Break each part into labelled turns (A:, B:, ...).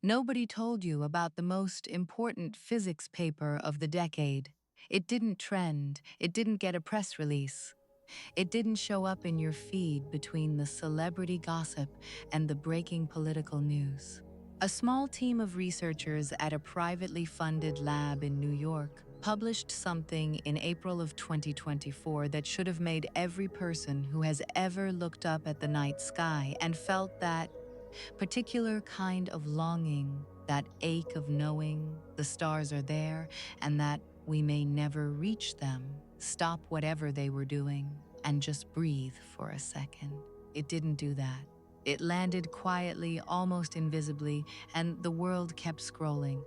A: Nobody told you about the most important physics paper of the decade. It didn't trend, it didn't get a press release. It didn't show up in your feed between the celebrity gossip and the breaking political news. A small team of researchers at a privately funded lab in New York published something in April of 2024 that should have made every person who has ever looked up at the night sky and felt that particular kind of longing, that ache of knowing the stars are there and that we may never reach them, stop whatever they were doing, and just breathe for a second. It didn't do that. It landed quietly, almost invisibly, and the world kept scrolling.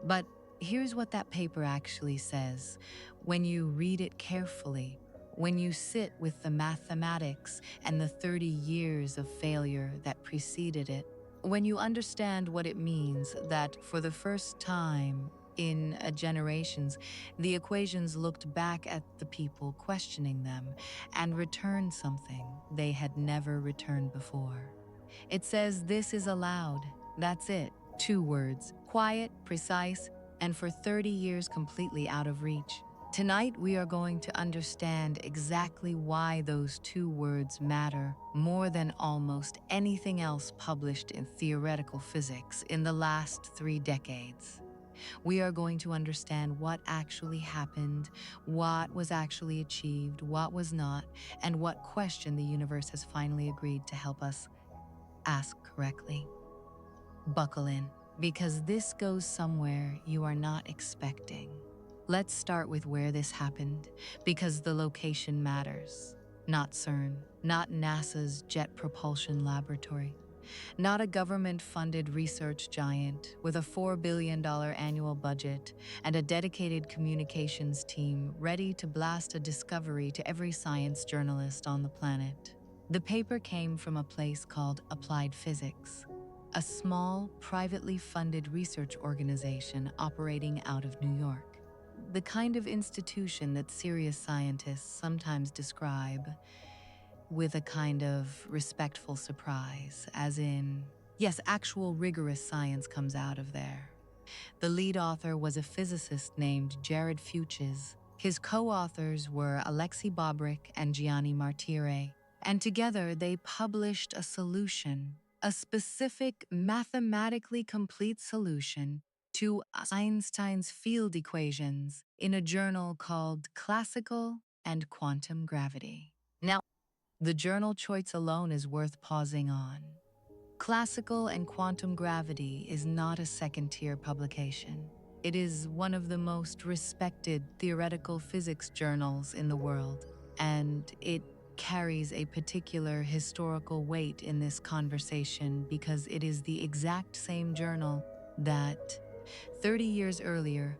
A: But here's what that paper actually says. When you read it carefully, when you sit with the mathematics and the 30 years of failure that preceded it, when you understand what it means that for the first time in generations, the equations looked back at the people questioning them and returned something they had never returned before. It says this is allowed. That's it. 2 words: quiet, precise, and for 30 years completely out of reach. Tonight, we are going to understand exactly why those 2 words matter more than almost anything else published in theoretical physics in the last 3 decades. We are going to understand what actually happened, what was actually achieved, what was not, and what question the universe has finally agreed to help us ask correctly. Buckle in, because this goes somewhere you are not expecting. Let's start with where this happened, because the location matters. Not CERN, not NASA's Jet Propulsion Laboratory, not a government-funded research giant with a $4 billion annual budget and a dedicated communications team ready to blast a discovery to every science journalist on the planet. The paper came from a place called Applied Physics, a small, privately funded research organization operating out of New York. The kind of institution that serious scientists sometimes describe with a kind of respectful surprise, as in, yes, actual rigorous science comes out of there. The lead author was a physicist named Jared Fuches. His co-authors were Alexey Bobrick and Gianni Martire, and together they published a solution, a specific mathematically complete solution to Einstein's field equations in a journal called Classical and Quantum Gravity. Now, the journal choice alone is worth pausing on. Classical and Quantum Gravity is not a second-tier publication. It is one of the most respected theoretical physics journals in the world, and it carries a particular historical weight in this conversation because it is the exact same journal that, 30 years earlier,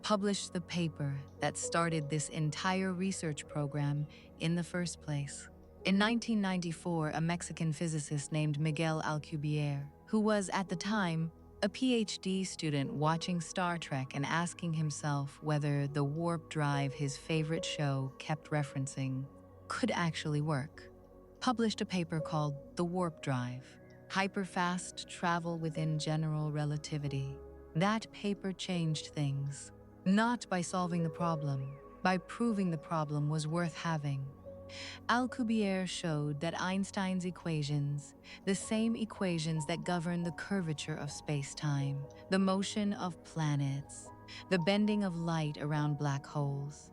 A: published the paper that started this entire research program in the first place. In 1994, a Mexican physicist named Miguel Alcubierre, who was at the time a PhD student watching Star Trek and asking himself whether the warp drive his favorite show kept referencing could actually work, published a paper called The Warp Drive, Hyperfast Travel Within General Relativity. That paper changed things, not by solving the problem, by proving the problem was worth having. Alcubierre showed that Einstein's equations, the same equations that govern the curvature of space-time, the motion of planets, the bending of light around black holes,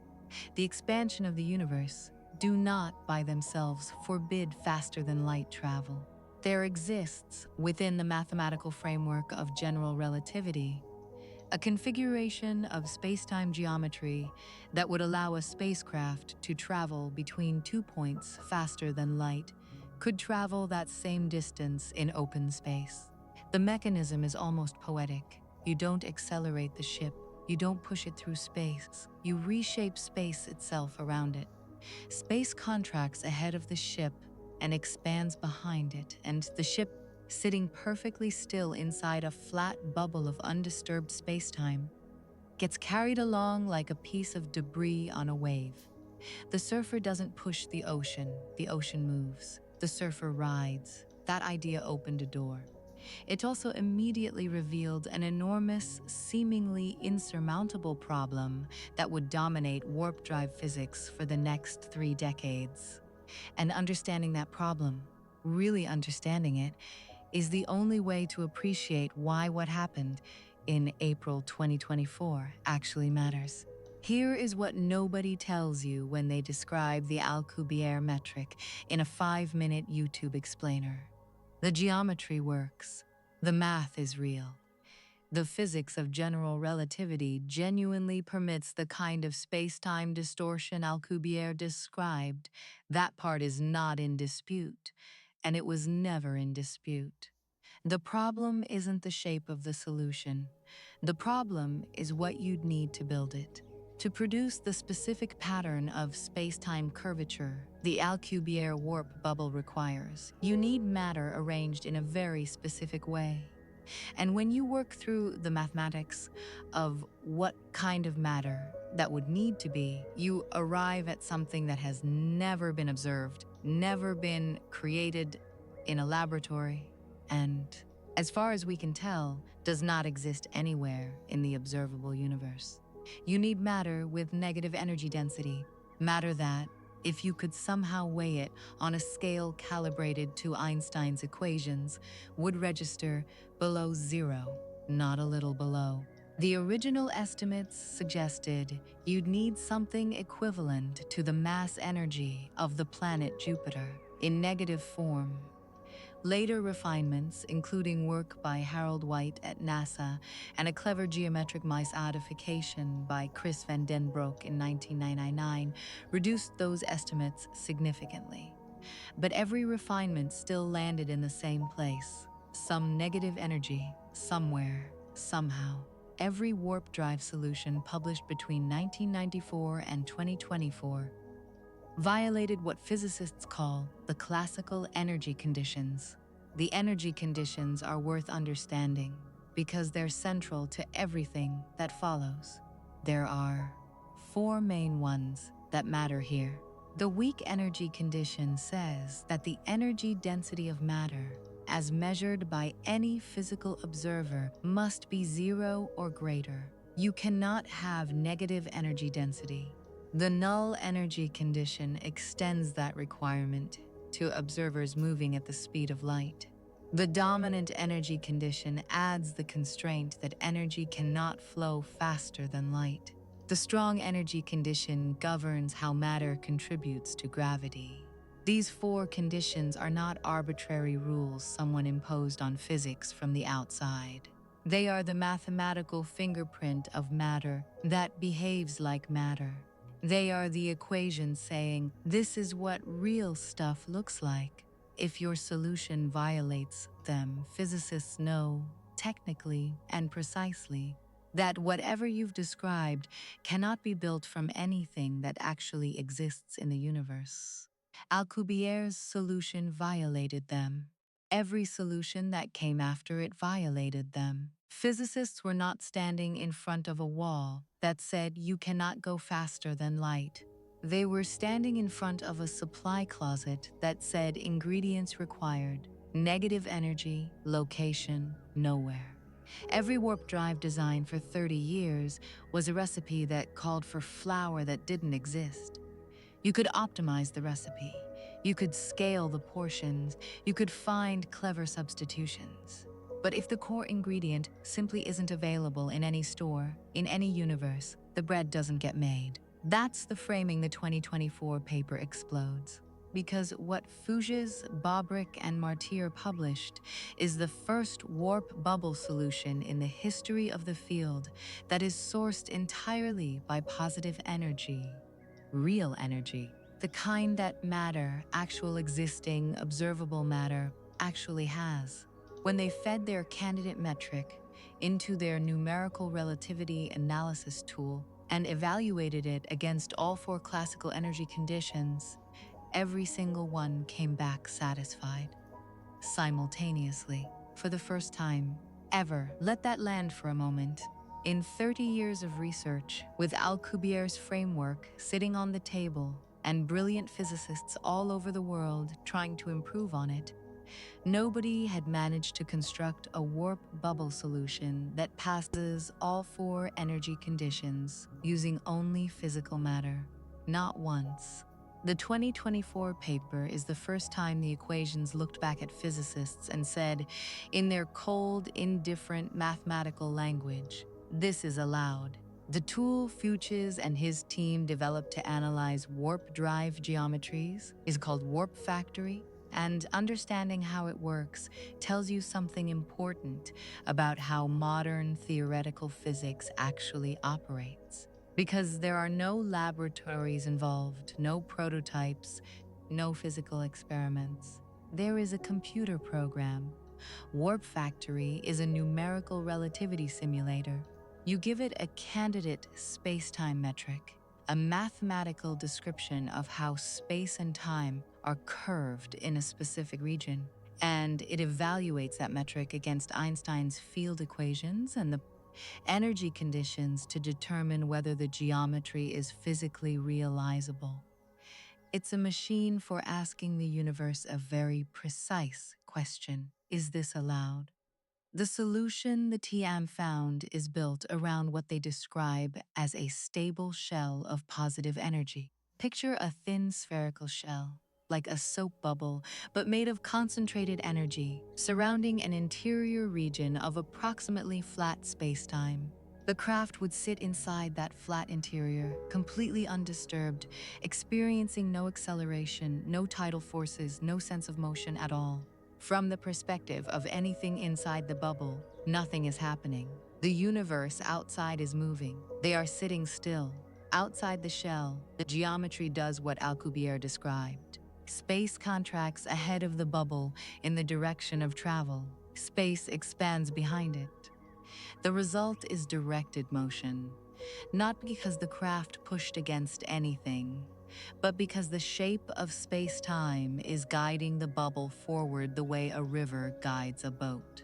A: the expansion of the universe, do not by themselves forbid faster-than-light travel. There exists, within the mathematical framework of general relativity, a configuration of space-time geometry that would allow a spacecraft to travel between 2 points faster than light could travel that same distance in open space. The mechanism is almost poetic. You don't accelerate the ship. You don't push it through space. You reshape space itself around it. Space contracts ahead of the ship and expands behind it, and the ship, sitting perfectly still inside a flat bubble of undisturbed spacetime, gets carried along like a piece of debris on a wave. The surfer doesn't push the ocean moves. The surfer rides. That idea opened a door. It also immediately revealed an enormous, seemingly insurmountable problem that would dominate warp drive physics for the next 3 decades. And understanding that problem, really understanding it, is the only way to appreciate why what happened in April 2024 actually matters. Here is what nobody tells you when they describe the Alcubierre metric in a 5-minute YouTube explainer. The geometry works. The math is real. The physics of general relativity genuinely permits the kind of space-time distortion Alcubierre described. That part is not in dispute, and it was never in dispute. The problem isn't the shape of the solution. The problem is what you'd need to build it. To produce the specific pattern of space-time curvature the Alcubierre warp bubble requires, you need matter arranged in a very specific way. And when you work through the mathematics of what kind of matter that would need to be, you arrive at something that has never been observed, never been created in a laboratory, and, as far as we can tell, does not exist anywhere in the observable universe. You need matter with negative energy density, matter that, if you could somehow weigh it on a scale calibrated to Einstein's equations, would register below zero, not a little below. The original estimates suggested you'd need something equivalent to the mass energy of the planet Jupiter in negative form. Later refinements, including work by Harold White at NASA and a clever geometric mice-adification by Chris van den Broek in 1999, reduced those estimates significantly. But every refinement still landed in the same place: some negative energy, somewhere, somehow. Every warp drive solution published between 1994 and 2024 violated what physicists call the classical energy conditions. The energy conditions are worth understanding because they're central to everything that follows. There are 4 main ones that matter here. The weak energy condition says that the energy density of matter, as measured by any physical observer, must be 0 or greater. You cannot have negative energy density. The null energy condition extends that requirement to observers moving at the speed of light. The dominant energy condition adds the constraint that energy cannot flow faster than light. The strong energy condition governs how matter contributes to gravity. These 4 conditions are not arbitrary rules someone imposed on physics from the outside. They are the mathematical fingerprint of matter that behaves like matter. They are the equations saying, this is what real stuff looks like. If your solution violates them, physicists know, technically and precisely, that whatever you've described cannot be built from anything that actually exists in the universe. Alcubierre's solution violated them. Every solution that came after it violated them. Physicists were not standing in front of a wall that said you cannot go faster than light. They were standing in front of a supply closet that said ingredients required, negative energy, location, nowhere. Every warp drive design for 30 years was a recipe that called for flour that didn't exist. You could optimize the recipe. You could scale the portions. You could find clever substitutions. But if the core ingredient simply isn't available in any store, in any universe, the bread doesn't get made. That's the framing the 2024 paper explodes. Because what Fuches, Bobrick, and Martire published is the first warp bubble solution in the history of the field that is sourced entirely by positive energy. Real energy, the kind that matter, actual existing, observable matter, actually has. When they fed their candidate metric into their numerical relativity analysis tool and evaluated it against all 4 classical energy conditions, every single one came back satisfied. Simultaneously, for the first time ever. Let that land for a moment. In 30 years of research, with Alcubierre's framework sitting on the table and brilliant physicists all over the world trying to improve on it, Nobody had managed to construct a warp bubble solution that passes all four energy conditions using only physical matter. Not once. The 2024 paper is the first time the equations looked back at physicists and said, in their cold, indifferent mathematical language, this is allowed. The tool Fuches and his team developed to analyze warp drive geometries is called warp factory, and understanding how it works tells you something important about how modern theoretical physics actually operates. Because there are no laboratories involved, no prototypes, no physical experiments. There is a computer program. Warp Factory is a numerical relativity simulator. You give it a candidate space-time metric, a mathematical description of how space and time are curved in a specific region, and it evaluates that metric against Einstein's field equations and the energy conditions to determine whether the geometry is physically realizable. It's a machine for asking the universe a very precise question: is this allowed? The solution the TM found is built around what they describe as a stable shell of positive energy. Picture a thin spherical shell, like a soap bubble, but made of concentrated energy, surrounding an interior region of approximately flat spacetime. The craft would sit inside that flat interior, completely undisturbed, experiencing no acceleration, no tidal forces, no sense of motion at all. From the perspective of anything inside the bubble, nothing is happening. The universe outside is moving. They are sitting still. Outside the shell, the geometry does what Alcubierre described. Space contracts ahead of the bubble in the direction of travel. Space expands behind it. The result is directed motion, not because the craft pushed against anything, but because the shape of space-time is guiding the bubble forward the way a river guides a boat.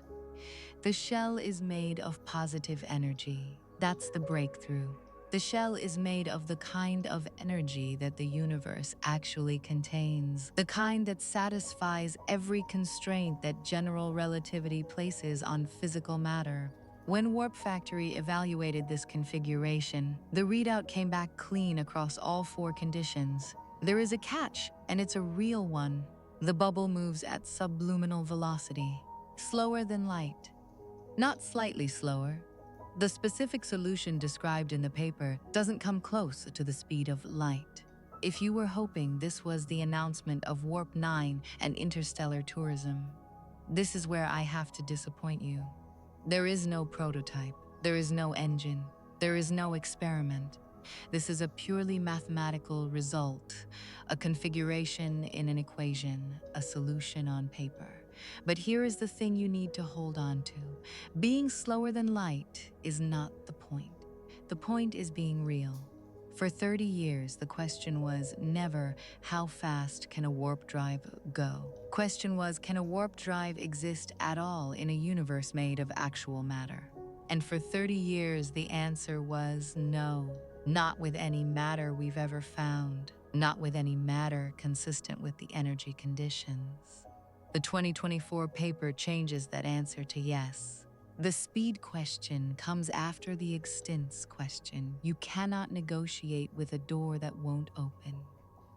A: The shell is made of positive energy. That's the breakthrough. The shell is made of the kind of energy that the universe actually contains, the kind that satisfies every constraint that general relativity places on physical matter. When Warp Factory evaluated this configuration, the readout came back clean across all four conditions. There is a catch, and it's a real one. The bubble moves at subluminal velocity, slower than light. Not slightly slower. The specific solution described in the paper doesn't come close to the speed of light. If you were hoping this was the announcement of Warp 9 and interstellar tourism, this is where I have to disappoint you. There is no prototype, there is no engine, there is no experiment. This is a purely mathematical result, a configuration in an equation, a solution on paper. But here is the thing you need to hold on to. Being slower than light is not the point. The point is being real. For 30 years, the question was never, how fast can a warp drive go? Question was, can a warp drive exist at all in a universe made of actual matter? And for 30 years, the answer was no. Not with any matter we've ever found. Not with any matter consistent with the energy conditions. The 2024 paper changes that answer to yes. The speed question comes after the extents question. You cannot negotiate with a door that won't open.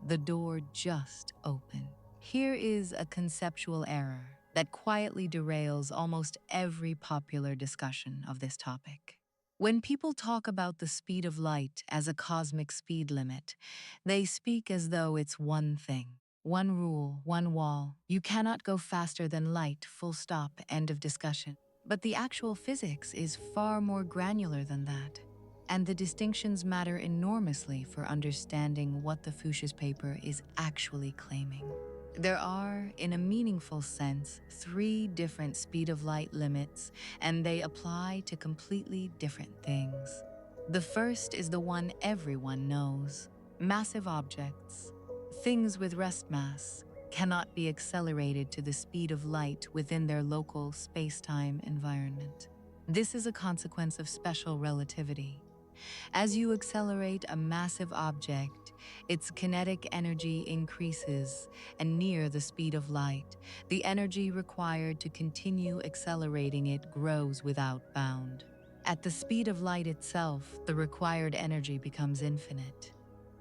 A: The door just opened. Here is a conceptual error that quietly derails almost every popular discussion of this topic. When people talk about the speed of light as a cosmic speed limit, they speak as though it's one thing. One rule, one wall. You cannot go faster than light, full stop, end of discussion. But the actual physics is far more granular than that. And the distinctions matter enormously for understanding what the Fuches paper is actually claiming. There are, in a meaningful sense, 3 different speed of light limits, and they apply to completely different things. The first is the one everyone knows. Massive objects, things with rest mass, cannot be accelerated to the speed of light within their local space-time environment. This is a consequence of special relativity. As you accelerate a massive object, its kinetic energy increases, and near the speed of light, the energy required to continue accelerating it grows without bound. At the speed of light itself, the required energy becomes infinite.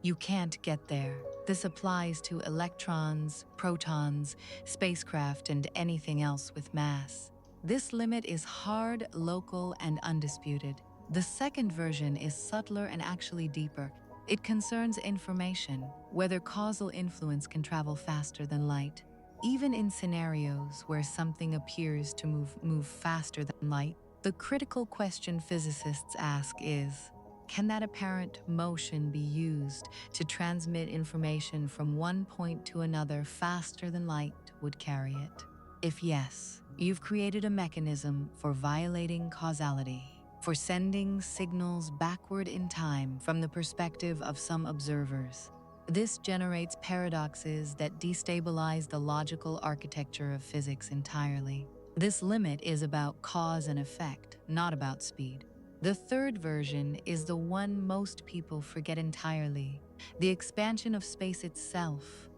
A: You can't get there. This applies to electrons, protons, spacecraft, and anything else with mass. This limit is hard, local, and undisputed. The second version is subtler and actually deeper. It concerns information, whether causal influence can travel faster than light. Even in scenarios where something appears to move faster than light, the critical question physicists ask is, can that apparent motion be used to transmit information from one point to another faster than light would carry it? If yes, you've created a mechanism for violating causality, for sending signals backward in time from the perspective of some observers. This generates paradoxes that destabilize the logical architecture of physics entirely. This limit is about cause and effect, not about speed. The third version is the one most people forget entirely, the expansion of space itself.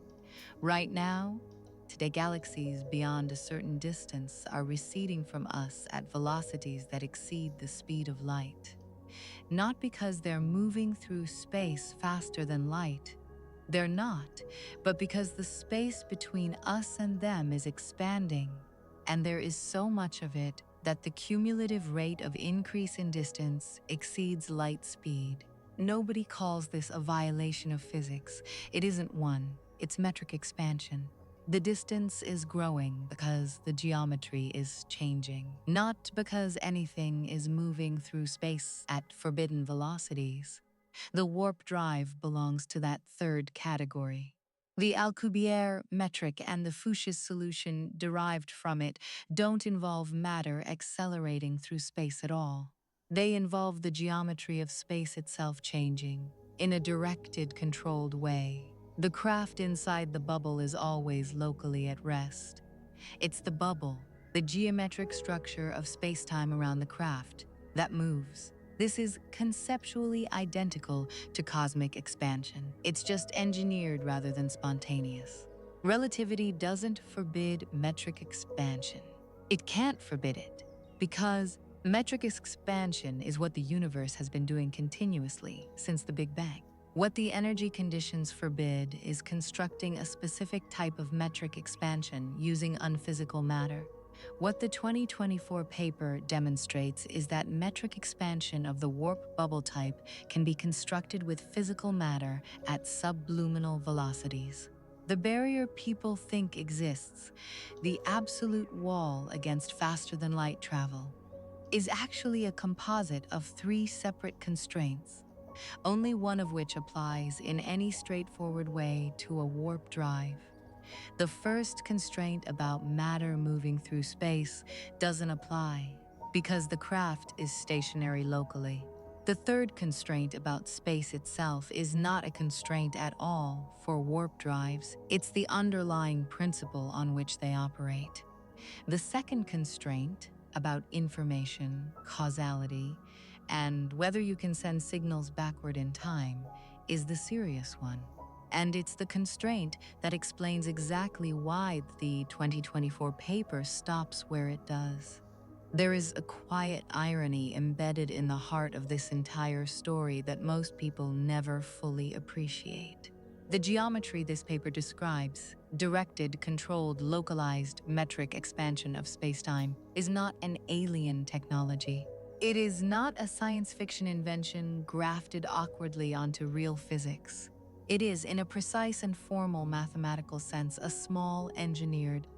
A: Right now, today galaxies beyond a certain distance are receding from us at velocities that exceed the speed of light. Not because they're moving through space faster than light. They're not, but because the space between us and them is expanding, and there is so much of it that the cumulative rate of increase in distance exceeds light speed. Nobody calls this a violation of physics. It isn't one, it's metric expansion. The distance is growing because the geometry is changing, not because anything is moving through space at forbidden velocities. The warp drive belongs to that third category. The Alcubierre metric and the Fuches solution derived from it don't involve matter accelerating through space at all. They involve the geometry of space itself changing in a directed, controlled way. The craft inside the bubble is always locally at rest. It's the bubble, the geometric structure of space-time around the craft, that moves. This is conceptually identical to cosmic expansion. It's just engineered rather than spontaneous. Relativity doesn't forbid metric expansion. It can't forbid it, because metric expansion is what the universe has been doing continuously since the Big Bang. What the energy conditions forbid is constructing a specific type of metric expansion using unphysical matter. What the 2024 paper demonstrates is that metric expansion of the warp bubble type can be constructed with physical matter at subluminal velocities. The barrier people think exists, the absolute wall against faster-than-light travel, is actually a composite of three separate constraints, only one of which applies in any straightforward way to a warp drive. The first constraint about matter moving through space doesn't apply because the craft is stationary locally. The third constraint about space itself is not a constraint at all for warp drives. It's the underlying principle on which they operate. The second constraint about information, causality, and whether you can send signals backward in time is the serious one. And it's the constraint that explains exactly why the 2024 paper stops where it does. There is a quiet irony embedded in the heart of this entire story that most people never fully appreciate. The geometry this paper describes, directed, controlled, localized, metric expansion of spacetime, is not an alien technology. It is not a science fiction invention grafted awkwardly onto real physics. It is, in a precise and formal mathematical sense, a small, engineered,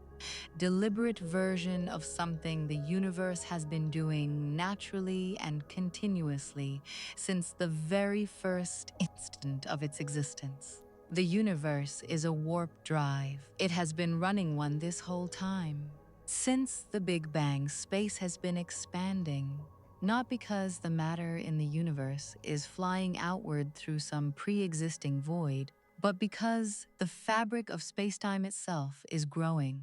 A: deliberate version of something the universe has been doing naturally and continuously since the very first instant of its existence. The universe is a warp drive. It has been running one this whole time. Since the Big Bang, space has been expanding, not because the matter in the universe is flying outward through some pre-existing void, but because the fabric of spacetime itself is growing.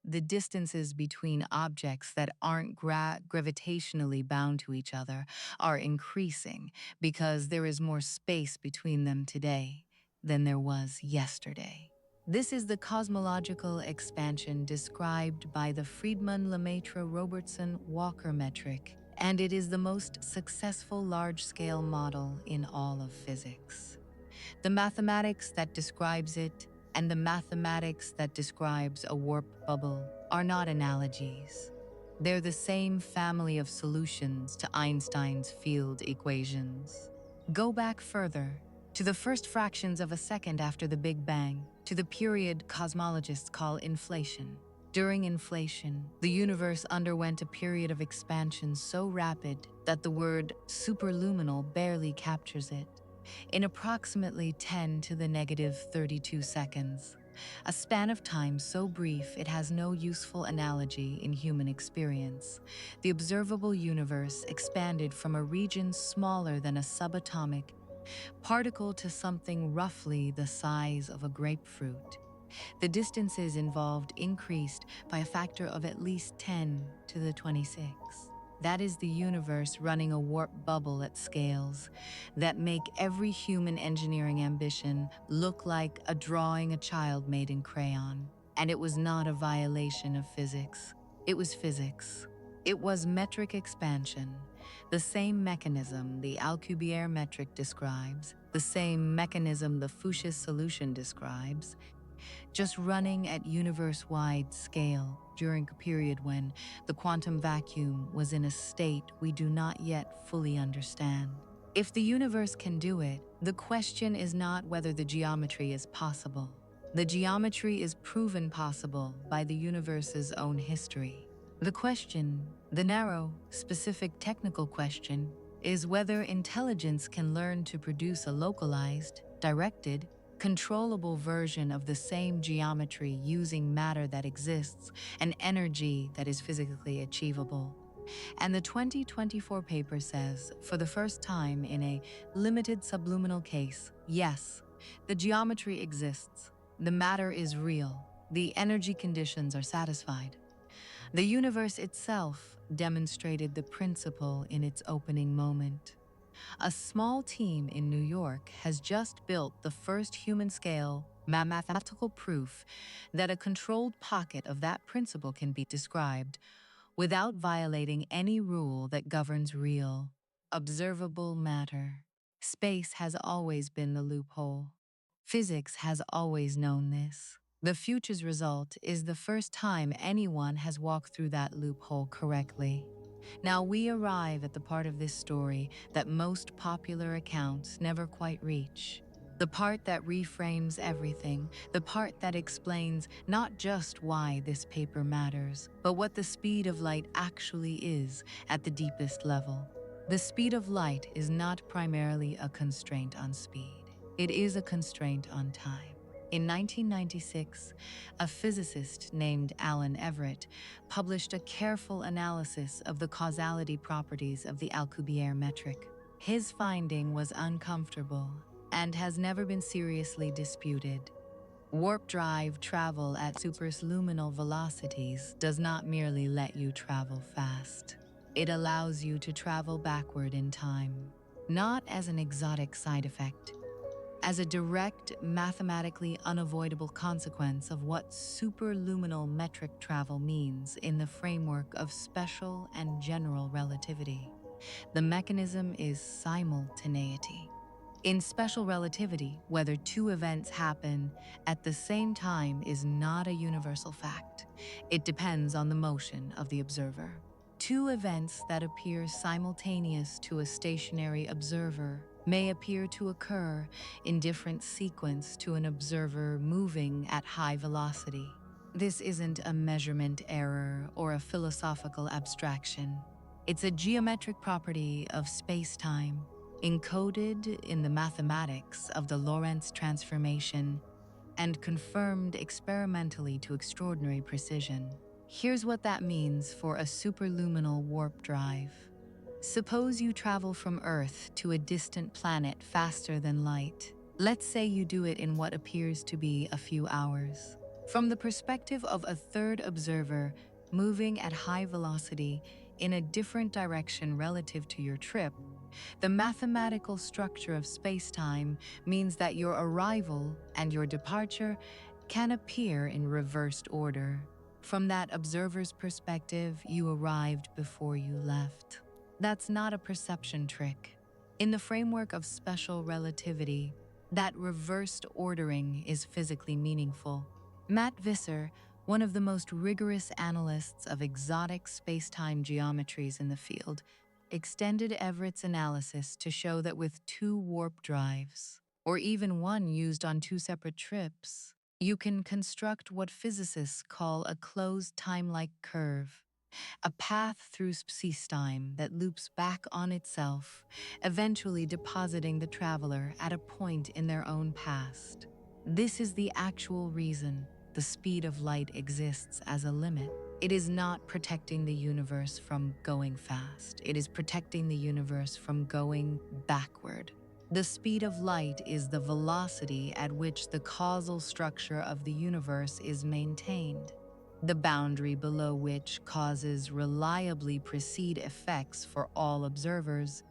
A: the distances between objects that aren't gravitationally bound to each other are increasing because there is more space between them today than there was yesterday. This is the cosmological expansion described by the Friedmann-Lemaitre-Robertson-Walker metric, and it is the most successful large-scale model in all of physics. The mathematics that describes it and the mathematics that describes a warp bubble are not analogies. They're the same family of solutions to Einstein's field equations. Go back further, to the first fractions of a second after the Big Bang, to the period cosmologists call inflation. During inflation, the universe underwent a period of expansion so rapid that the word superluminal barely captures it. In approximately 10 to the negative 32 seconds, a span of time so brief it has no useful analogy in human experience, the observable universe expanded from a region smaller than a subatomic particle to something roughly the size of a grapefruit. The distances involved increased by a factor of at least 10 to the 26. That is the universe running a warp bubble at scales that make every human engineering ambition look like a drawing a child made in crayon. And it was not a violation of physics. It was physics. It was metric expansion, the same mechanism the Alcubierre metric describes, the same mechanism the Fuches solution describes, just running at universe-wide scale during a period when the quantum vacuum was in a state we do not yet fully understand. If the universe can do it, the question is not whether the geometry is possible. The geometry is proven possible by the universe's own history. The question, the narrow, specific technical question, is whether intelligence can learn to produce a localized, directed, controllable version of the same geometry using matter that exists and energy that is physically achievable. And the 2024 paper says, for the first time in a limited subluminal case, yes, the geometry exists, the matter is real, the energy conditions are satisfied. The universe itself demonstrated the principle in its opening moment. A small team in New York has just built the first human-scale mathematical proof that a controlled pocket of that principle can be described without violating any rule that governs real, observable matter. Space has always been the loophole. Physics has always known this. The Fuches result is the first time anyone has walked through that loophole correctly. Now we arrive at the part of this story that most popular accounts never quite reach. The part that reframes everything, the part that explains not just why this paper matters, but what the speed of light actually is at the deepest level. The speed of light is not primarily a constraint on speed. It is a constraint on time. In 1996, a physicist named Alan Everett published a careful analysis of the causality properties of the Alcubierre metric. His finding was uncomfortable and has never been seriously disputed. Warp drive travel at superluminal velocities does not merely let you travel fast. It allows you to travel backward in time, not as an exotic side effect, as a direct, mathematically unavoidable consequence of what superluminal metric travel means in the framework of special and general relativity. The mechanism is simultaneity. In special relativity, whether two events happen at the same time is not a universal fact. It depends on the motion of the observer. Two events that appear simultaneous to a stationary observer may appear to occur in different sequence to an observer moving at high velocity. This isn't a measurement error or a philosophical abstraction. It's a geometric property of space-time, encoded in the mathematics of the Lorentz transformation and confirmed experimentally to extraordinary precision. Here's what that means for a superluminal warp drive. Suppose you travel from Earth to a distant planet faster than light. Let's say you do it in what appears to be a few hours. From the perspective of a third observer moving at high velocity in a different direction relative to your trip, the mathematical structure of space-time means that your arrival and your departure can appear in reversed order. From that observer's perspective, you arrived before you left. That's not a perception trick. In the framework of special relativity, that reversed ordering is physically meaningful. Matt Visser, one of the most rigorous analysts of exotic spacetime geometries in the field, extended Everett's analysis to show that with two warp drives, or even one used on two separate trips, you can construct what physicists call a closed time-like curve, a path through space-time that loops back on itself, eventually depositing the traveler at a point in their own past. This is the actual reason the speed of light exists as a limit. It is not protecting the universe from going fast. It is protecting the universe from going backward. The speed of light is the velocity at which the causal structure of the universe is maintained, the boundary below which causes reliably precede effects for all observers,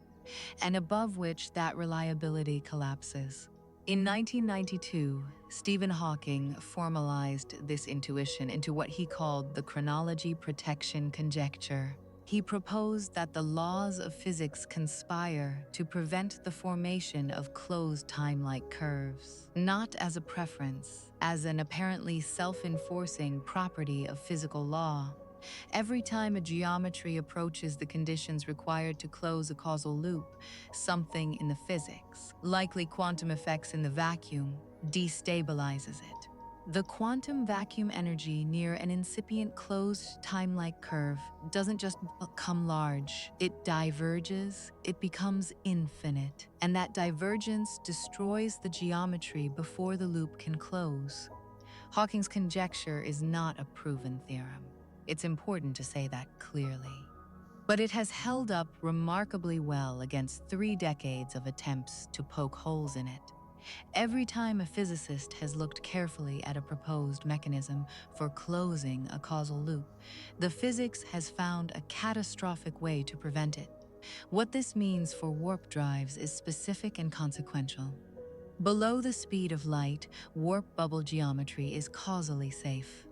A: and above which that reliability collapses. In 1992, Stephen Hawking formalized this intuition into what he called the chronology protection conjecture. He proposed that the laws of physics conspire to prevent the formation of closed time-like curves, not as a preference, as an apparently self-enforcing property of physical law. Every time a geometry approaches the conditions required to close a causal loop, something in the physics, likely quantum effects in the vacuum, destabilizes it. The quantum vacuum energy near an incipient closed time-like curve doesn't just become large, it diverges, it becomes infinite, and that divergence destroys the geometry before the loop can close. Hawking's conjecture is not a proven theorem. It's important to say that clearly. But it has held up remarkably well against 3 decades of attempts to poke holes in it. Every time a physicist has looked carefully at a proposed mechanism for closing a causal loop, the physics has found a catastrophic way to prevent it. What this means for warp drives is specific and consequential. Below the speed of light, warp bubble geometry is causally safe.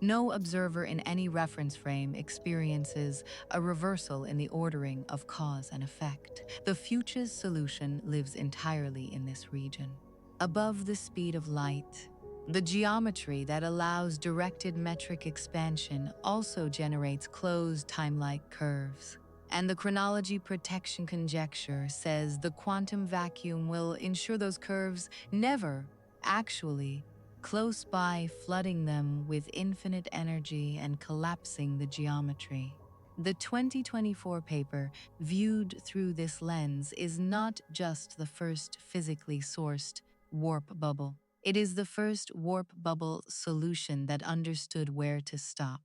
A: No observer in any reference frame experiences a reversal in the ordering of cause and effect. The Fuches solution lives entirely in this region. Above the speed of light, the geometry that allows directed metric expansion also generates closed time-like curves. And the chronology protection conjecture says the quantum vacuum will ensure those curves never actually close by, flooding them with infinite energy and collapsing the geometry. The 2024 paper, viewed through this lens, is not just the first physically sourced warp bubble. It is the first warp bubble solution that understood where to stop.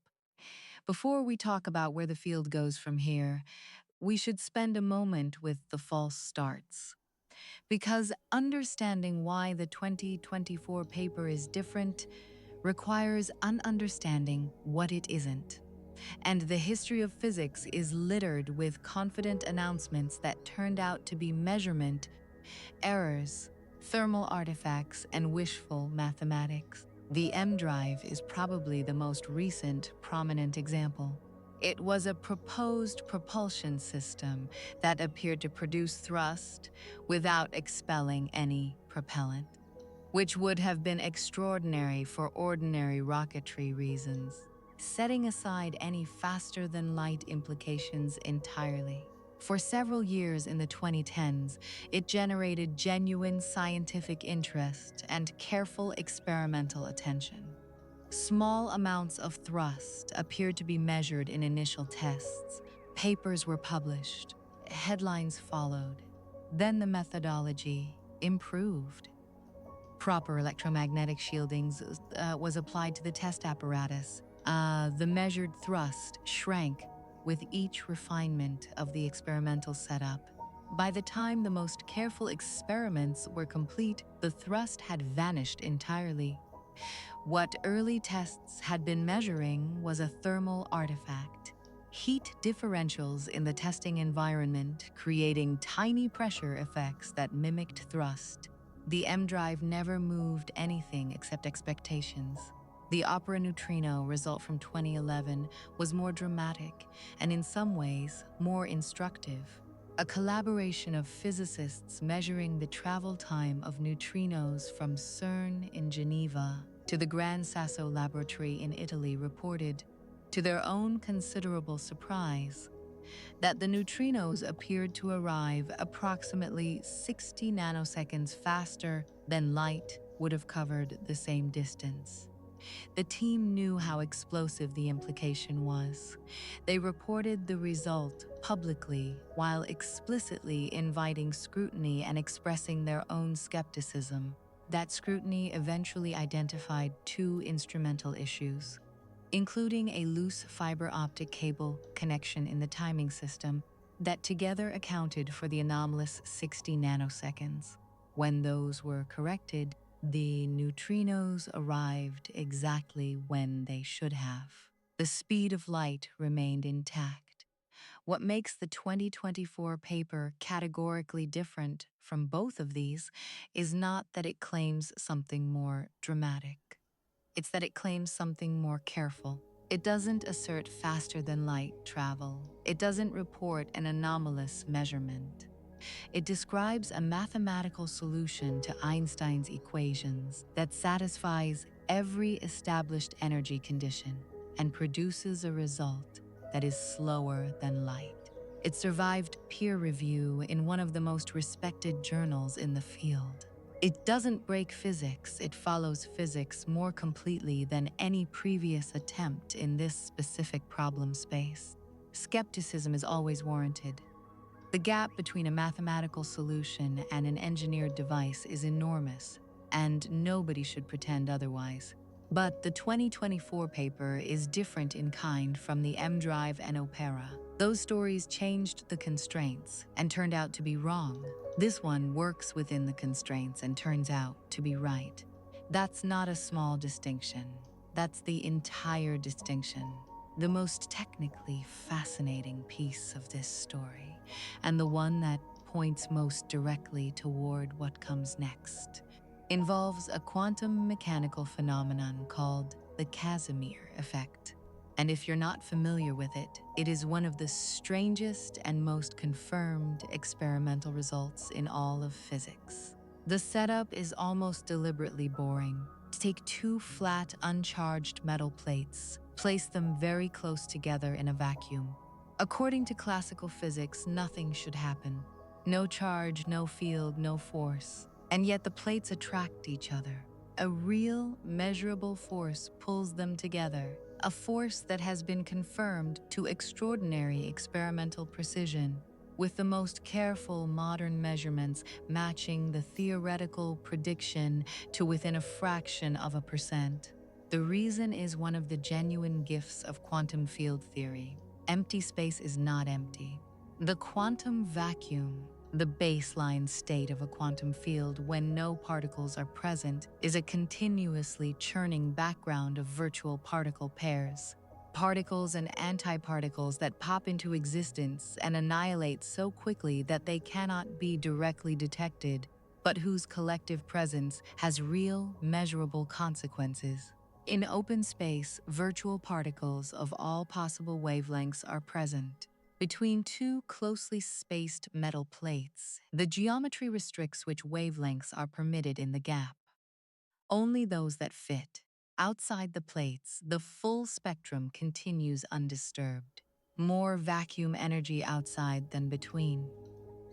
A: Before we talk about where the field goes from here, we should spend a moment with the false starts. Because understanding why the 2024 paper is different requires understanding what it isn't. And the history of physics is littered with confident announcements that turned out to be measurement errors, thermal artifacts, and wishful mathematics. The M drive is probably the most recent prominent example. It was a proposed propulsion system that appeared to produce thrust without expelling any propellant, which would have been extraordinary for ordinary rocketry reasons, setting aside any faster-than-light implications entirely. For several years in the 2010s, it generated genuine scientific interest and careful experimental attention. Small amounts of thrust appeared to be measured in initial tests. Papers were published. Headlines followed. Then the methodology improved. Proper electromagnetic shielding was applied to the test apparatus. The measured thrust shrank with each refinement of the experimental setup. By the time the most careful experiments were complete, the thrust had vanished entirely. What early tests had been measuring was a thermal artifact. Heat differentials in the testing environment creating tiny pressure effects that mimicked thrust. The M drive never moved anything except expectations. The opera neutrino result from 2011 was more dramatic and in some ways more instructive. A collaboration of physicists measuring the travel time of neutrinos from CERN in Geneva to the Gran Sasso Laboratory in Italy reported, to their own considerable surprise, that the neutrinos appeared to arrive approximately 60 nanoseconds faster than light would have covered the same distance. The team knew how explosive the implication was. They reported the result publicly while explicitly inviting scrutiny and expressing their own skepticism. That scrutiny eventually identified two instrumental issues, including a loose fiber optic cable connection in the timing system that together accounted for the anomalous 60 nanoseconds. When those were corrected, the neutrinos arrived exactly when they should have. The speed of light remained intact. What makes the 2024 paper categorically different from both of these is not that it claims something more dramatic. It's that it claims something more careful. It doesn't assert faster than light travel. It doesn't report an anomalous measurement. It describes a mathematical solution to Einstein's equations that satisfies every established energy condition and produces a result that is slower than light. It survived peer review in one of the most respected journals in the field. It doesn't break physics, it follows physics more completely than any previous attempt in this specific problem space. Skepticism is always warranted. The gap between a mathematical solution and an engineered device is enormous, and nobody should pretend otherwise. But the 2024 paper is different in kind from the M Drive and Opera. Those stories changed the constraints and turned out to be wrong. This one works within the constraints and turns out to be right. That's not a small distinction. That's the entire distinction. The most technically fascinating piece of this story, and the one that points most directly toward what comes next, involves a quantum mechanical phenomenon called the Casimir effect. And if you're not familiar with it, it is one of the strangest and most confirmed experimental results in all of physics. The setup is almost deliberately boring. Take two flat, uncharged metal plates, place them very close together in a vacuum. According to classical physics, nothing should happen. No charge, no field, no force. And yet the plates attract each other. A real, measurable force pulls them together, a force that has been confirmed to extraordinary experimental precision, with the most careful modern measurements matching the theoretical prediction to within a fraction of a percent. The reason is one of the genuine gifts of quantum field theory. Empty space is not empty. The quantum vacuum, the baseline state of a quantum field when no particles are present, is a continuously churning background of virtual particle pairs. Particles and antiparticles that pop into existence and annihilate so quickly that they cannot be directly detected, but whose collective presence has real, measurable consequences. In open space, virtual particles of all possible wavelengths are present. Between two closely spaced metal plates, the geometry restricts which wavelengths are permitted in the gap. Only those that fit. Outside the plates, the full spectrum continues undisturbed. More vacuum energy outside than between.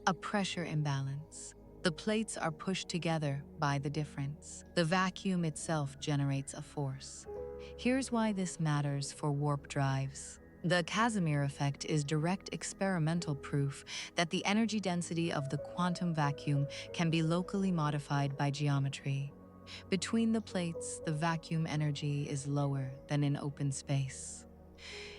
A: A pressure imbalance. The plates are pushed together by the difference. The vacuum itself generates a force. Here's why this matters for warp drives. The Casimir effect is direct experimental proof that the energy density of the quantum vacuum can be locally modified by geometry. Between the plates, the vacuum energy is lower than in open space.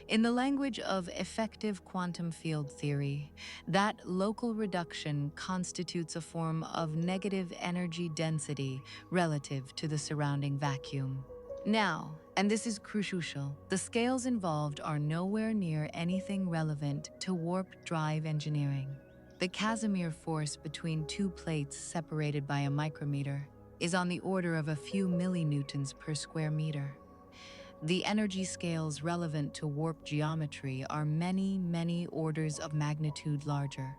A: In the language of effective quantum field theory, that local reduction constitutes a form of negative energy density relative to the surrounding vacuum. Now, and this is crucial, the scales involved are nowhere near anything relevant to warp drive engineering. The Casimir force between two plates separated by a micrometer is on the order of a few millinewtons per square meter. The energy scales relevant to warp geometry are many, many orders of magnitude larger.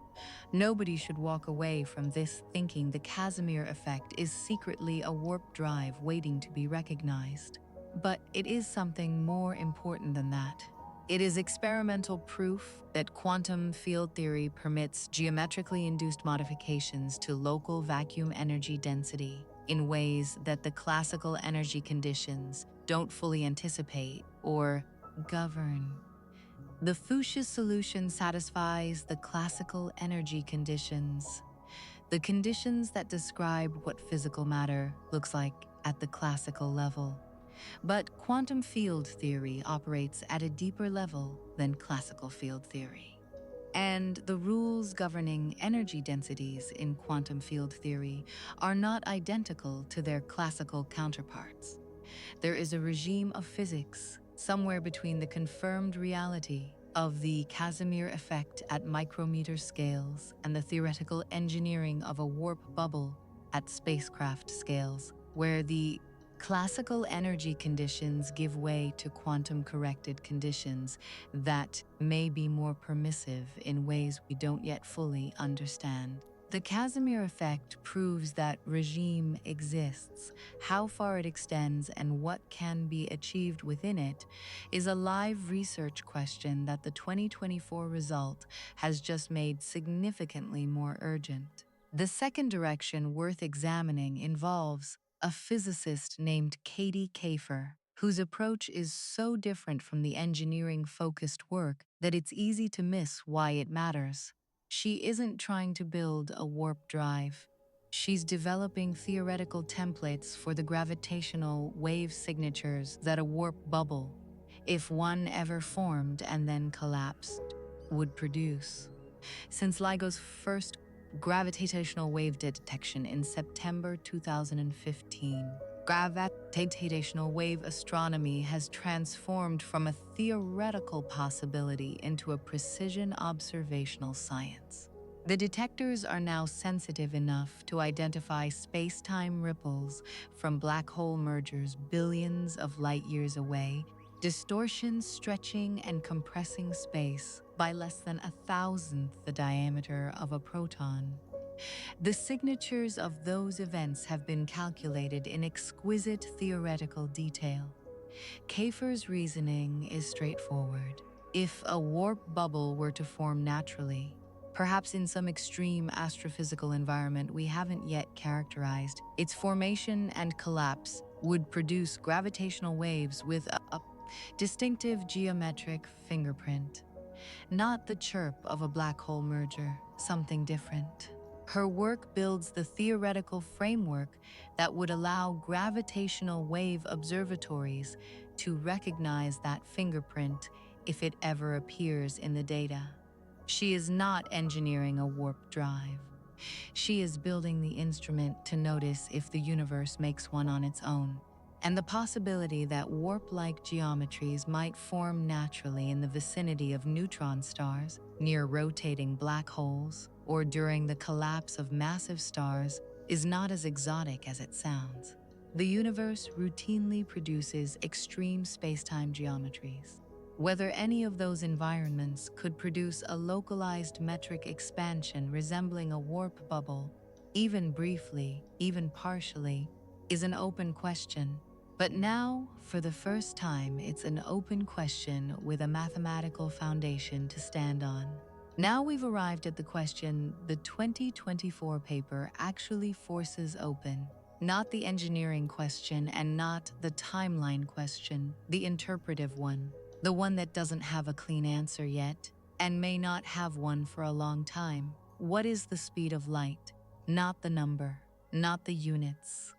A: Nobody should walk away from this thinking the Casimir effect is secretly a warp drive waiting to be recognized. But it is something more important than that. It is experimental proof that quantum field theory permits geometrically induced modifications to local vacuum energy density in ways that the classical energy conditions don't fully anticipate or govern. The Fuches solution satisfies the classical energy conditions, the conditions that describe what physical matter looks like at the classical level. But quantum field theory operates at a deeper level than classical field theory. And the rules governing energy densities in quantum field theory are not identical to their classical counterparts. There is a regime of physics somewhere between the confirmed reality of the Casimir effect at micrometer scales and the theoretical engineering of a warp bubble at spacecraft scales, where the classical energy conditions give way to quantum-corrected conditions that may be more permissive in ways we don't yet fully understand. The Casimir effect proves that regime exists. How far it extends and what can be achieved within it is a live research question that the 2024 result has just made significantly more urgent. The second direction worth examining involves a physicist named Katie Kafer, whose approach is so different from the engineering-focused work that it's easy to miss why it matters. She isn't trying to build a warp drive. She's developing theoretical templates for the gravitational wave signatures that a warp bubble, if one ever formed and then collapsed, would produce. Since LIGO's first gravitational wave detection in September 2015, gravitational wave astronomy has transformed from a theoretical possibility into a precision observational science. The detectors are now sensitive enough to identify space-time ripples from black hole mergers billions of light years away, distortions stretching and compressing space by less than 1,000th the diameter of a proton. The signatures of those events have been calculated in exquisite theoretical detail. Kafer's reasoning is straightforward. If a warp bubble were to form naturally, perhaps in some extreme astrophysical environment we haven't yet characterized, its formation and collapse would produce gravitational waves with a distinctive geometric fingerprint. Not the chirp of a black hole merger, something different. Her work builds the theoretical framework that would allow gravitational wave observatories to recognize that fingerprint if it ever appears in the data. She is not engineering a warp drive. She is building the instrument to notice if the universe makes one on its own, and the possibility that warp-like geometries might form naturally in the vicinity of neutron stars, near rotating black holes, or during the collapse of massive stars is not as exotic as it sounds. The universe routinely produces extreme space-time geometries. Whether any of those environments could produce a localized metric expansion resembling a warp bubble, even briefly, even partially, is an open question. But now, for the first time, it's an open question with a mathematical foundation to stand on. Now we've arrived at the question the 2024 paper actually forces open. Not the engineering question and not the timeline question, the interpretive one. The one that doesn't have a clean answer yet, and may not have one for a long time. What is the speed of light? Not the number, not the units.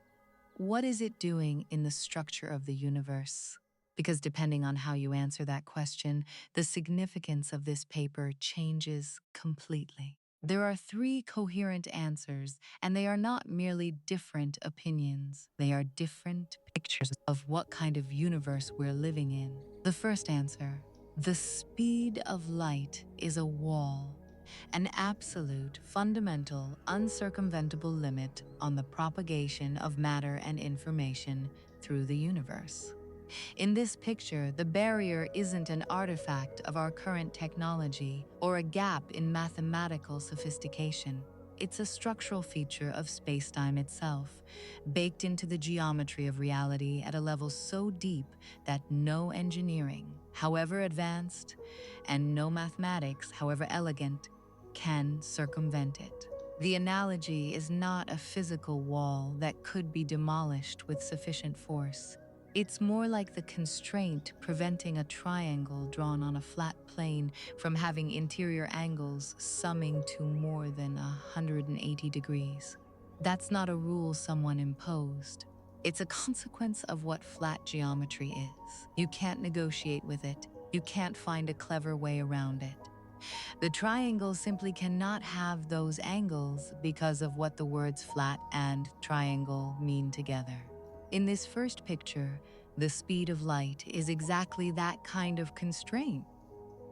A: What is it doing in the structure of the universe? because depending on how you answer that question, the significance of this paper changes completely. There are three coherent answers, and they are not merely different opinions. They are different pictures of what kind of universe we're living in. The first answer: the speed of light is a wall, an absolute, fundamental, uncircumventable limit on the propagation of matter and information through the universe. In this picture, the barrier isn't an artifact of our current technology or a gap in mathematical sophistication. It's a structural feature of spacetime itself, baked into the geometry of reality at a level so deep that no engineering, however advanced, and no mathematics, however elegant, can circumvent it. The analogy is not a physical wall that could be demolished with sufficient force. It's more like the constraint preventing a triangle drawn on a flat plane from having interior angles summing to more than 180 degrees. That's not a rule someone imposed. It's a consequence of what flat geometry is. You can't negotiate with it. You can't find a clever way around it. The triangle simply cannot have those angles because of what the words flat and triangle mean together. In this first picture, the speed of light is exactly that kind of constraint,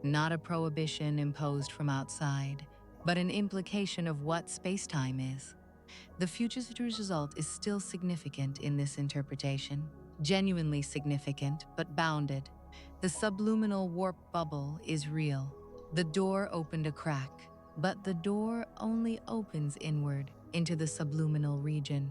A: not a prohibition imposed from outside, but an implication of what spacetime is. The Fuches result is still significant in this interpretation, genuinely significant but bounded. The subluminal warp bubble is real. The door opened a crack, but the door only opens inward into the subluminal region.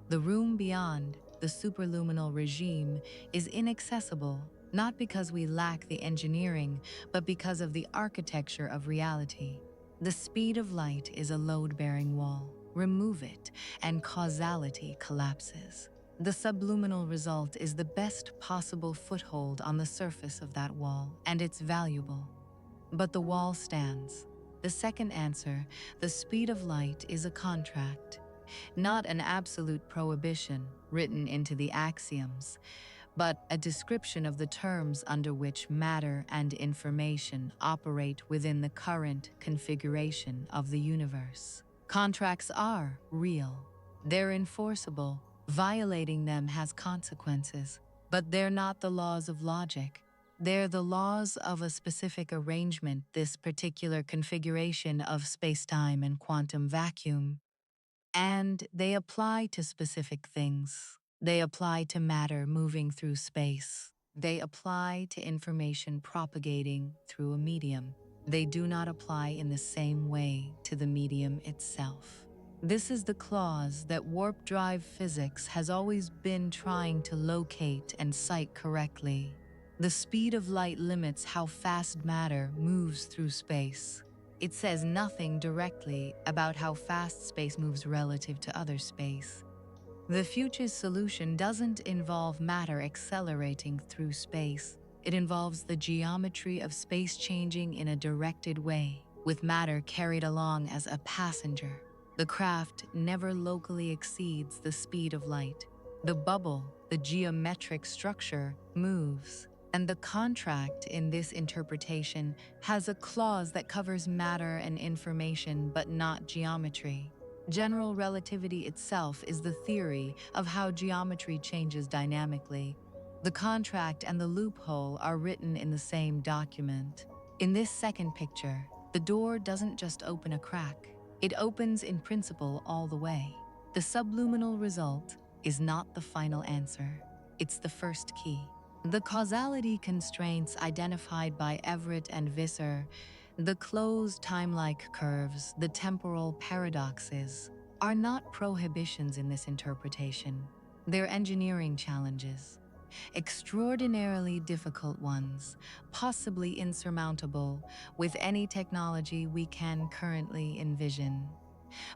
A: The room beyond, the superluminal regime, is inaccessible, not because we lack the engineering, but because of the architecture of reality. The speed of light is a load-bearing wall. Remove it, and causality collapses. The subluminal result is the best possible foothold on the surface of that wall, and it's valuable. But the wall stands. The second answer, the speed of light, is a contract, not an absolute prohibition written into the axioms, but a description of the terms under which matter and information operate within the current configuration of the universe. Contracts are real. They're enforceable. Violating them has consequences, but they're not the laws of logic. They're the laws of a specific arrangement, this particular configuration of spacetime and quantum vacuum. And they apply to specific things. They apply to matter moving through space. They apply to information propagating through a medium. They do not apply in the same way to the medium itself. This is the clause that warp drive physics has always been trying to locate and cite correctly. The speed of light limits how fast matter moves through space. It says nothing directly about how fast space moves relative to other space. The Fuches solution doesn't involve matter accelerating through space. It involves the geometry of space changing in a directed way, with matter carried along as a passenger. The craft never locally exceeds the speed of light. The bubble, the geometric structure, moves. And the contract in this interpretation has a clause that covers matter and information but not geometry. General relativity itself is the theory of how geometry changes dynamically. The contract and the loophole are written in the same document. In this second picture, the door doesn't just open a crack. It opens in principle all the way. The subluminal result is not the final answer. It's the first key. The causality constraints identified by Everett and Visser, the closed time-like curves, the temporal paradoxes, are not prohibitions in this interpretation. They're engineering challenges, extraordinarily difficult ones, possibly insurmountable with any technology we can currently envision,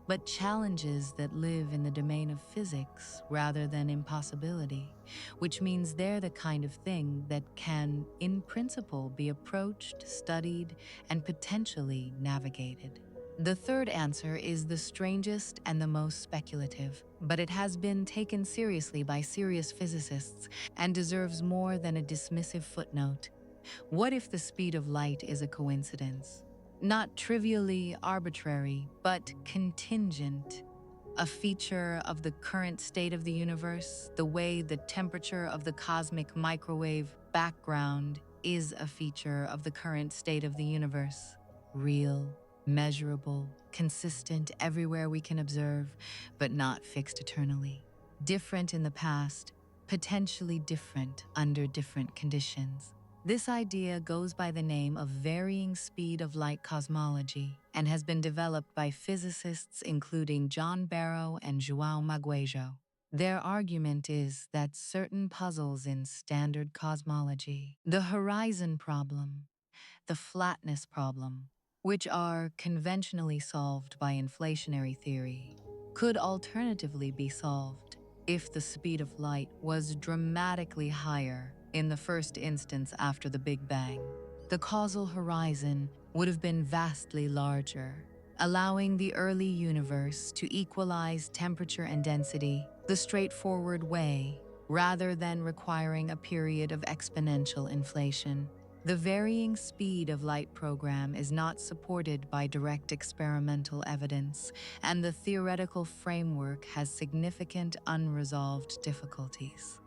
A: but challenges that live in the domain of physics rather than impossibility, which means they're the kind of thing that can, in principle, be approached, studied, and potentially navigated. The third answer is the strangest and the most speculative, but it has been taken seriously by serious physicists and deserves more than a dismissive footnote. What if the speed of light is a coincidence? Not trivially arbitrary, but contingent. A feature of the current state of the universe, the way the temperature of the cosmic microwave background is a feature of the current state of the universe. Real, measurable, consistent everywhere we can observe, but not fixed eternally. Different in the past, potentially different under different conditions. This idea goes by the name of varying speed of light cosmology and has been developed by physicists including John Barrow and João Maguejo. Their argument is that certain puzzles in standard cosmology, the horizon problem, the flatness problem, which are conventionally solved by inflationary theory, could alternatively be solved if the speed of light was dramatically higher in the first instance after the Big Bang. The causal horizon would have been vastly larger, allowing the early universe to equalize temperature and density the straightforward way, rather than requiring a period of exponential inflation. The varying speed of light program is not supported by direct experimental evidence, and the theoretical framework has significant unresolved difficulties.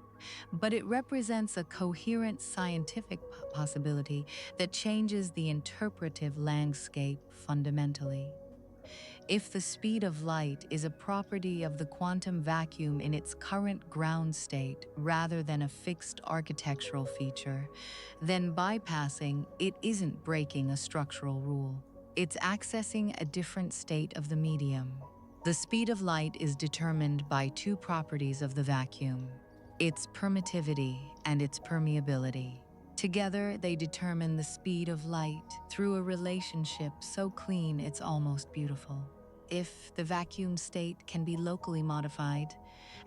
A: But it represents a coherent scientific possibility that changes the interpretive landscape fundamentally. If the speed of light is a property of the quantum vacuum in its current ground state rather than a fixed architectural feature, then bypassing it isn't breaking a structural rule. It's accessing a different state of the medium. The speed of light is determined by two properties of the vacuum: its permittivity and its permeability. Together, they determine the speed of light through a relationship so clean it's almost beautiful. If the vacuum state can be locally modified,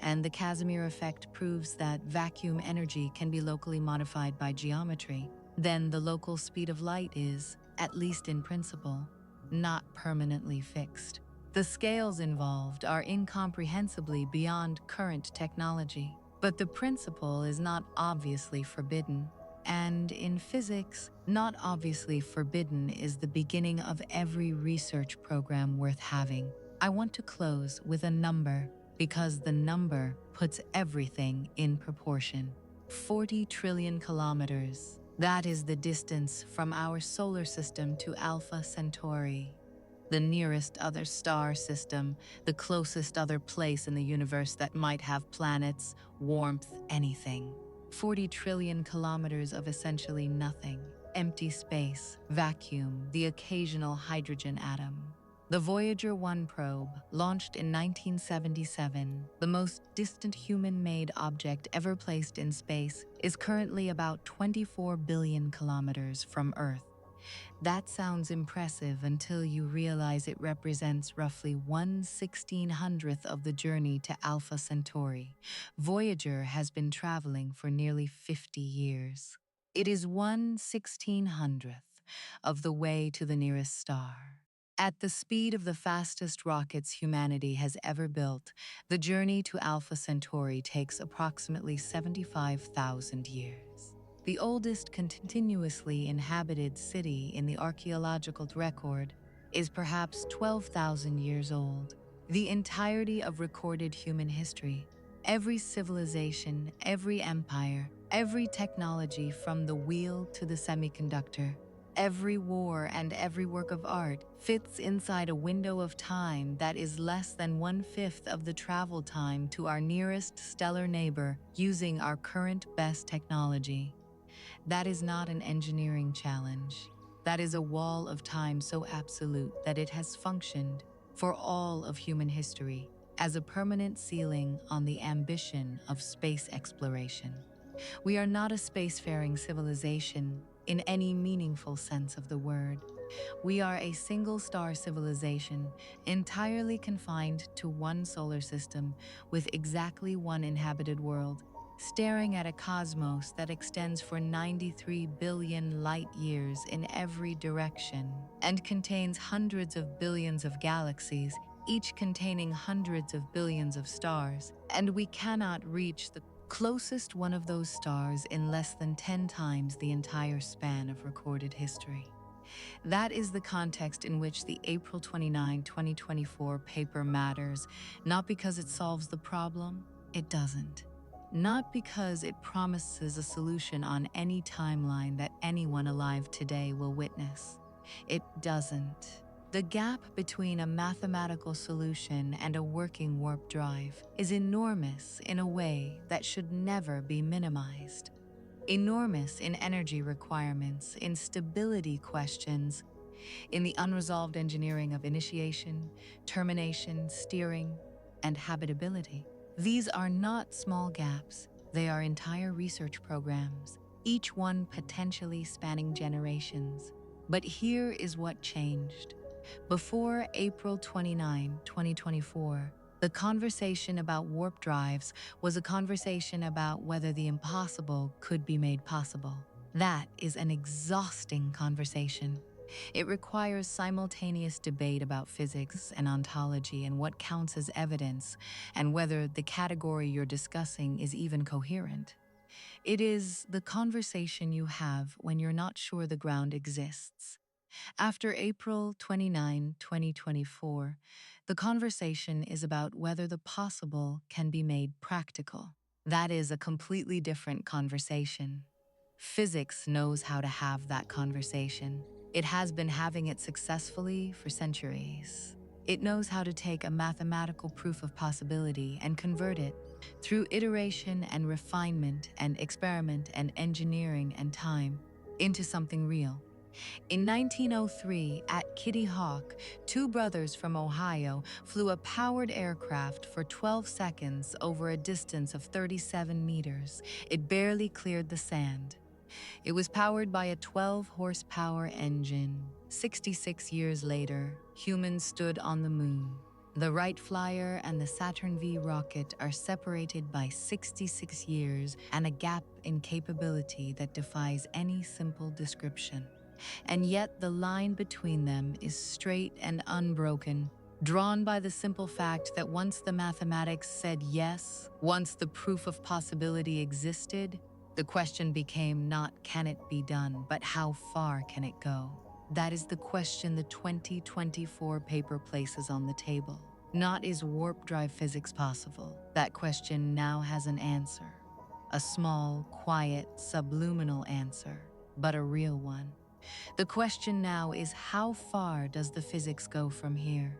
A: and the Casimir effect proves that vacuum energy can be locally modified by geometry, then the local speed of light is, at least in principle, not permanently fixed. The scales involved are incomprehensibly beyond current technology, but the principle is not obviously forbidden. And in physics, not obviously forbidden is the beginning of every research program worth having. I want to close with a number because the number puts everything in proportion. 40 trillion kilometers. That is the distance from our solar system to Alpha Centauri, the nearest other star system, the closest other place in the universe that might have planets, warmth, anything. 40 trillion kilometers of essentially nothing. Empty space, vacuum, the occasional hydrogen atom. The Voyager 1 probe, launched in 1977, the most distant human-made object ever placed in space, is currently about 24 billion kilometers from Earth. That sounds impressive until you realize it represents roughly 1/1600th of the journey to Alpha Centauri. Voyager has been traveling for nearly 50 years. It is 1/1600th of the way to the nearest star. At the speed of the fastest rockets humanity has ever built, the journey to Alpha Centauri takes approximately 75,000 years. The oldest continuously inhabited city in the archaeological record is perhaps 12,000 years old. The entirety of recorded human history, every civilization, every empire, every technology from the wheel to the semiconductor, every war and every work of art fits inside a window of time that is less than 1/5 of the travel time to our nearest stellar neighbor using our current best technology. That is not an engineering challenge. That is a wall of time so absolute that it has functioned, for all of human history, as a permanent ceiling on the ambition of space exploration. We are not a spacefaring civilization in any meaningful sense of the word. We are a single-star civilization, entirely confined to one solar system with exactly one inhabited world, staring at a cosmos that extends for 93 billion light years in every direction and contains hundreds of billions of galaxies, each containing hundreds of billions of stars, and we cannot reach the closest one of those stars in less than 10 times the entire span of recorded history. That is the context in which the April 29, 2024 paper matters, not because it solves the problem, it doesn't. Not because it promises a solution on any timeline that anyone alive today will witness. It doesn't. The gap between a mathematical solution and a working warp drive is enormous in a way that should never be minimized. Enormous in energy requirements, in stability questions, in the unresolved engineering of initiation, termination, steering, and habitability. These are not small gaps, they are entire research programs, each one potentially spanning generations. But here is what changed. Before April 29, 2024, the conversation about warp drives was a conversation about whether the impossible could be made possible. That is an exhausting conversation. It requires simultaneous debate about physics and ontology and what counts as evidence, and whether the category you're discussing is even coherent. It is the conversation you have when you're not sure the ground exists. After April 29, 2024, the conversation is about whether the possible can be made practical. That is a completely different conversation. Physics knows how to have that conversation. It has been having it successfully for centuries. It knows how to take a mathematical proof of possibility and convert it, through iteration and refinement and experiment and engineering and time, into something real. In 1903, at Kitty Hawk, two brothers from Ohio flew a powered aircraft for 12 seconds over a distance of 37 meters. It barely cleared the sand. It was powered by a 12-horsepower engine. 66 years later, humans stood on the moon. The Wright Flyer and the Saturn V rocket are separated by 66 years and a gap in capability that defies any simple description. And yet the line between them is straight and unbroken, drawn by the simple fact that once the mathematics said yes, once the proof of possibility existed, the question became not can it be done, but how far can it go? That is the question the 2024 paper places on the table. Not is warp drive physics possible? That question now has an answer. A small, quiet, subliminal answer, but a real one. The question now is how far does the physics go from here?